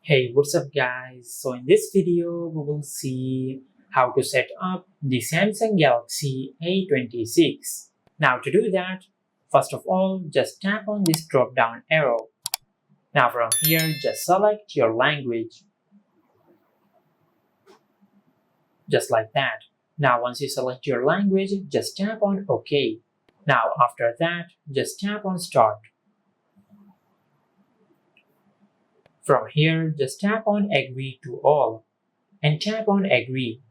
Hey, what's up guys? So in this video, we will see how to set up the Samsung Galaxy A26. Now to do that, first of all, just tap on this drop down arrow. Now from here, just select your language. Just like that. Now once you select your language, just tap on OK. Now after that, just tap on Start. From here, just tap on Agree to All and tap on Agree.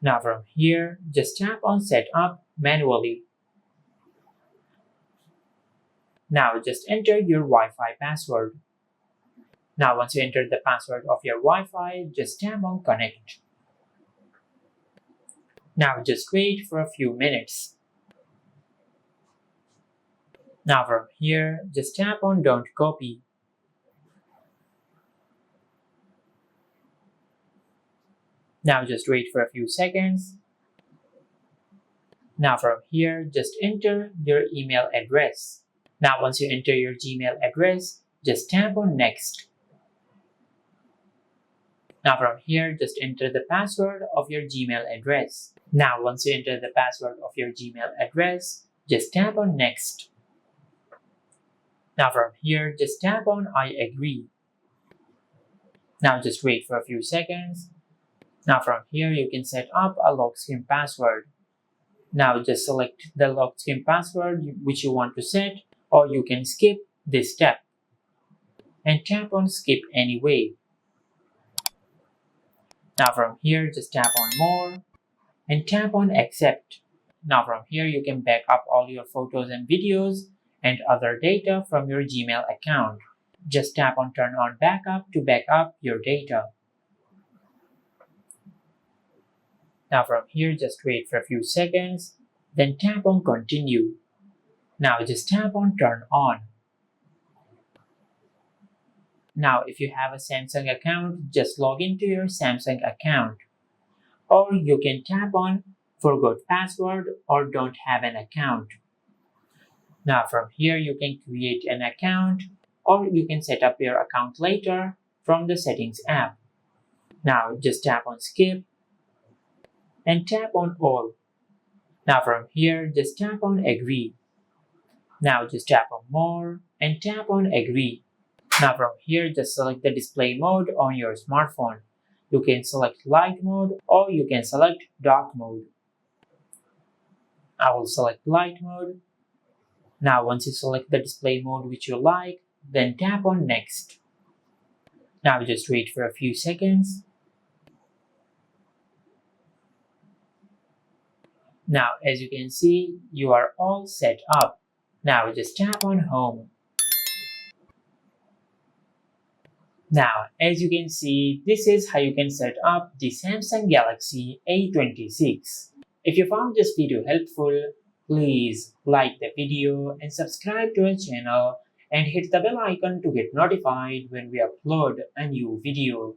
Now from here, just tap on Set Up manually. Now just enter your Wi-Fi password. Now once you enter the password of your Wi-Fi, just tap on Connect. Now just wait for a few minutes. Now from here, just tap on Don't Copy. Now just wait for a few seconds. Now from here, just enter your email address. Now once you enter your Gmail address, just tap on Next. Now from here, just enter the password of your Gmail address. Now once you enter the password of your Gmail address, just tap on Next. Now from here, just tap on I agree. Now just wait for a few seconds. Now from here, you can set up a lock screen password. Now just select the lock screen password which you want to set, or you can skip this step and tap on Skip Anyway. Now from here, just tap on More and tap on Accept. Now from here, you can back up all your photos and videos and other data from your Gmail account. Just tap on Turn on Backup to back up your data. Now from here, just wait for a few seconds, then tap on Continue. Now just tap on Turn On. Now if you have a Samsung account, just log into your Samsung account. Or you can tap on Forgot Password or Don't Have an Account. Now from here, you can create an account or you can set up your account later from the Settings app. Now just tap on Skip and tap on All. Now from here, just tap on Agree. Now just tap on More and tap on Agree. Now from here, just select the display mode on your smartphone. You can select light mode or you can select dark mode. I will select light mode. Now once you select the display mode which you like, then tap on Next. Now just wait for a few seconds. Now as you can see, you are all set up. Now just tap on Home. Now as you can see, this is how you can set up the Samsung Galaxy A26. If you found this video helpful, please like the video and subscribe to our channel and hit the bell icon to get notified when we upload a new video.